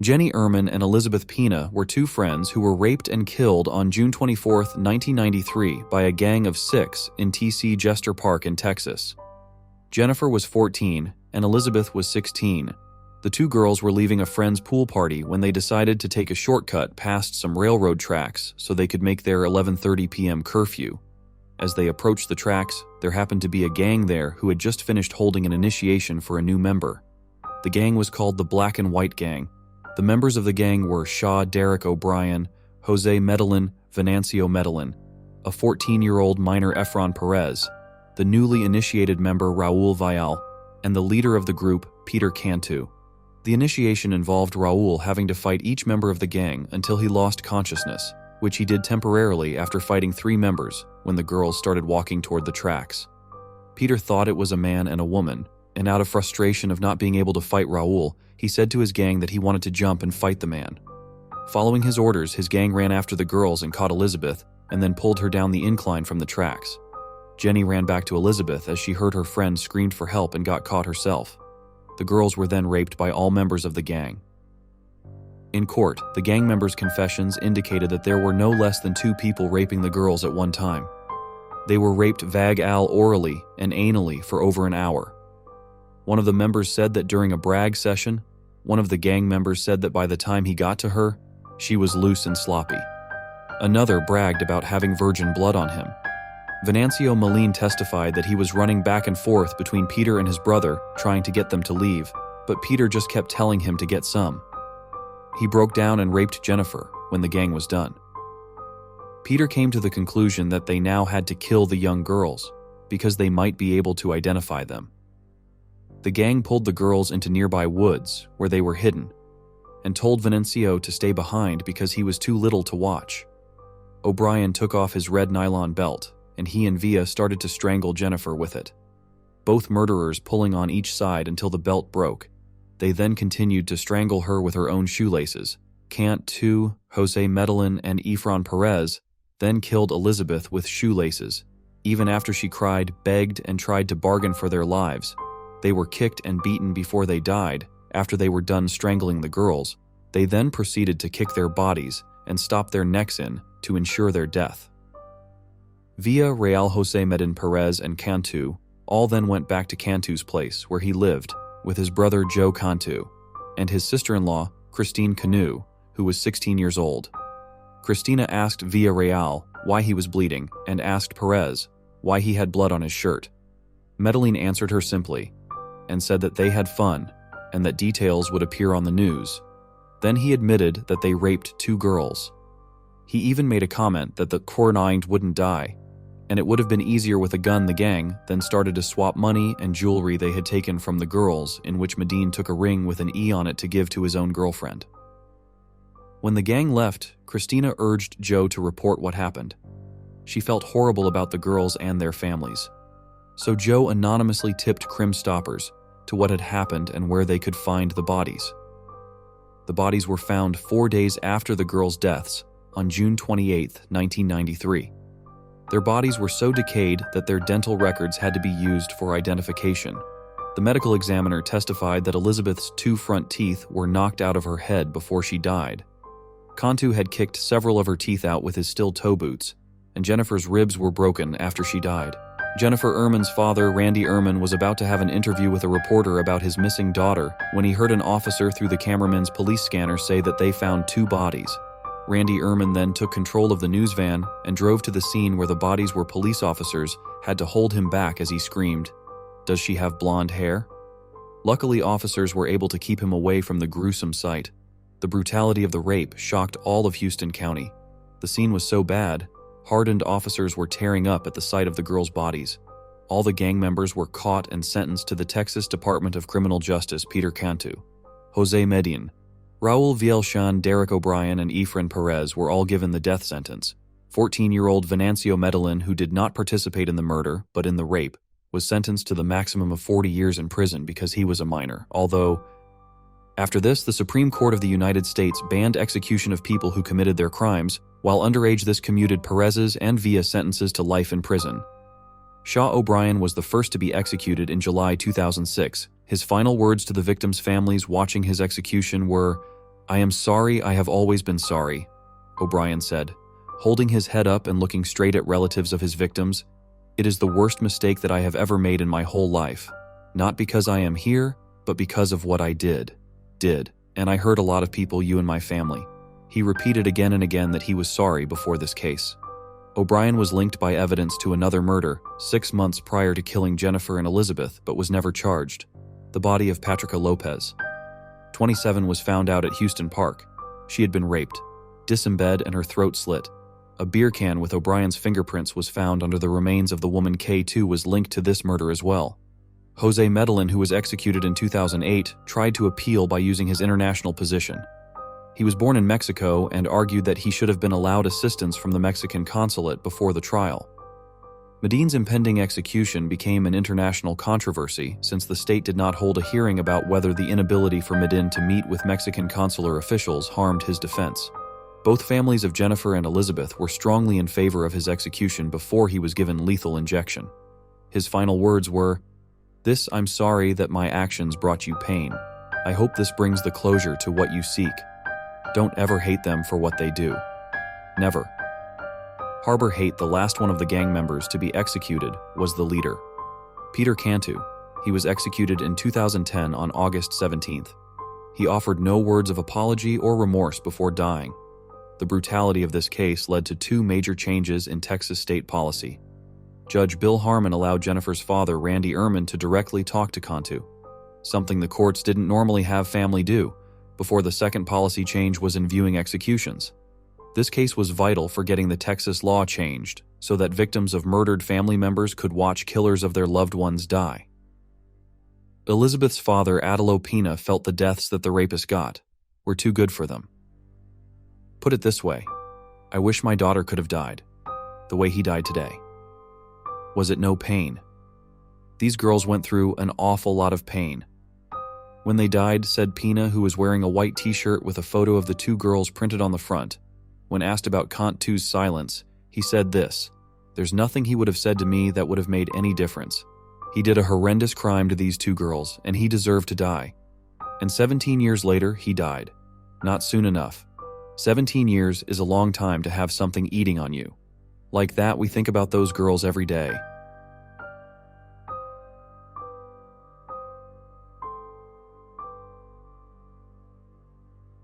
Jenny Ertman and Elizabeth Pena were two friends who were raped and killed on June 24, 1993 by a gang of 6 in TC Jester Park in Texas. Jennifer was 14 and Elizabeth was 16. The two girls were leaving a friend's pool party when they decided to take a shortcut past some railroad tracks so they could make their 11:30 p.m. curfew. As they approached the tracks, there happened to be a gang there who had just finished holding an initiation for a new member. The gang was called the Black and White Gang. The members of the gang were Shaw Derek O'Brien, Jose Medellin, Venancio Medellin, a 14-year-old minor Ertman Perez, the newly initiated member Raul Vial, and the leader of the group, Peter Cantu. The initiation involved Raul having to fight each member of the gang until he lost consciousness, which he did temporarily after fighting 3 members when the girls started walking toward the tracks. Peter thought it was a man and a woman, and out of frustration of not being able to fight Raul, he said to his gang that he wanted to jump and fight the man. Following his orders, his gang ran after the girls and caught Elizabeth, and then pulled her down the incline from the tracks. Jenny ran back to Elizabeth as she heard her friend screamed for help and got caught herself. The girls were then raped by all members of the gang. In court, the gang members' confessions indicated that there were no less than 2 people raping the girls at one time. They were raped vagal orally and anally for over an hour. One of the members said that during a brag session, one of the gang members said that by the time he got to her, she was loose and sloppy. Another bragged about having virgin blood on him. Venancio Medellin testified that he was running back and forth between Peter and his brother, trying to get them to leave, but Peter just kept telling him to get some. He broke down and raped Jennifer when the gang was done. Peter came to the conclusion that they now had to kill the young girls because they might be able to identify them. The gang pulled the girls into nearby woods where they were hidden and told Venancio to stay behind because he was too little to watch. O'Brien took off his red nylon belt and he and Villa started to strangle Jennifer with it, both murderers pulling on each side until the belt broke. They then continued to strangle her with her own shoelaces. Cantu, Jose Medellin, and Ertman Perez then killed Elizabeth with shoelaces. Even after she cried, begged, and tried to bargain for their lives, they were kicked and beaten before they died. After they were done strangling the girls, they then proceeded to kick their bodies and stop their necks in to ensure their death. Villa, Real, Jose Medellin, Perez, and Cantu all then went back to Cantu's place where he lived with his brother Joe Cantu and his sister-in-law Christine Canu, who was 16 years old. Christina asked Villarreal why he was bleeding and asked Perez why he had blood on his shirt. Medellin answered her simply and said that they had fun and that details would appear on the news. Then he admitted that they raped 2 girls. He even made a comment that the Corninged wouldn't die, and it would have been easier with a gun. The gang then started to swap money and jewelry they had taken from the girls, in which Medellin took a ring with an E on it to give to his own girlfriend. When the gang left, Christina urged Joe to report what happened. She felt horrible about the girls and their families. So Joe anonymously tipped Crime Stoppers to what had happened and where they could find the bodies. The bodies were found 4 days after the girls' deaths, on June 28, 1993. Their bodies were so decayed that their dental records had to be used for identification. The medical examiner testified that Elizabeth's 2 front teeth were knocked out of her head before she died. Cantu had kicked several of her teeth out with his steel toe boots, and Jennifer's ribs were broken after she died. Jennifer Ertman's father, Randy Ertman, was about to have an interview with a reporter about his missing daughter when he heard an officer through the cameraman's police scanner say that they found 2 bodies. Randy Ertman then took control of the news van and drove to the scene where the bodies were. Police officers had to hold him back as he screamed, "Does she have blonde hair?" Luckily, officers were able to keep him away from the gruesome sight. The brutality of the rape shocked all of Houston County. The scene was so bad, hardened officers were tearing up at the sight of the girls' bodies. All the gang members were caught and sentenced to the Texas Department of Criminal Justice. Peter Cantu, Jose Medellin, Raul Vielchan, Derek O'Brien, and Ertman Perez were all given the death sentence. 14-year-old Venancio Medellin, who did not participate in the murder but in the rape, was sentenced to the maximum of 40 years in prison because he was a minor, although after this, the Supreme Court of the United States banned execution of people who committed their crimes. While underage, this commuted Perez's and Villa's sentences to life in prison. Shaw O'Brien was the first to be executed in July 2006. His final words to the victims' families watching his execution were, "I am sorry, I have always been sorry," O'Brien said, holding his head up and looking straight at relatives of his victims. "It is the worst mistake that I have ever made in my whole life. Not because I am here, but because of what I did. And I hurt a lot of people, you and my family." He repeated again and again that he was sorry before this case. O'Brien was linked by evidence to another murder 6 months prior to killing Jennifer and Elizabeth, but was never charged. The body of Patricia Lopez, 27, was found out at Houston Park. She had been raped, disemboweled, and her throat slit. A beer can with O'Brien's fingerprints was found under the remains of the woman. K2 was linked to this murder as well. Jose Medellin, who was executed in 2008, tried to appeal by using his international position. He was born in Mexico and argued that he should have been allowed assistance from the Mexican consulate before the trial. Medellín's impending execution became an international controversy since the state did not hold a hearing about whether the inability for Medellin to meet with Mexican consular officials harmed his defense. Both families of Jennifer and Elizabeth were strongly in favor of his execution before he was given lethal injection. His final words were, I'm sorry that my actions brought you pain. I hope this brings the closure to what you seek. Don't ever hate them for what they do. Never." Harbor Haight, the last one of the gang members to be executed, was the leader. Peter Cantu. He was executed in 2010 on August 17th. He offered no words of apology or remorse before dying. The brutality of this case led to 2 major changes in Texas state policy. Judge Bill Harmon allowed Jennifer's father, Randy Ertman, to directly talk to Cantu, something the courts didn't normally have family do. Before the second policy change was in viewing executions. This case was vital for getting the Texas law changed so that victims of murdered family members could watch killers of their loved ones die. Elizabeth's father, Ertman Pena, felt the deaths that the rapist got were too good for them. Put it this way, "I wish my daughter could have died the way he died today." Was it no pain? These girls went through an awful lot of pain. When they died, said Pena, who was wearing a white t-shirt with a photo of the 2 girls printed on the front. When asked about Cantu's silence, he said this, "There's nothing he would have said to me that would have made any difference. He did a horrendous crime to these 2 girls, and he deserved to die. And 17 years later, he died. Not soon enough. 17 years is a long time to have something eating on you. Like that, we think about those girls every day.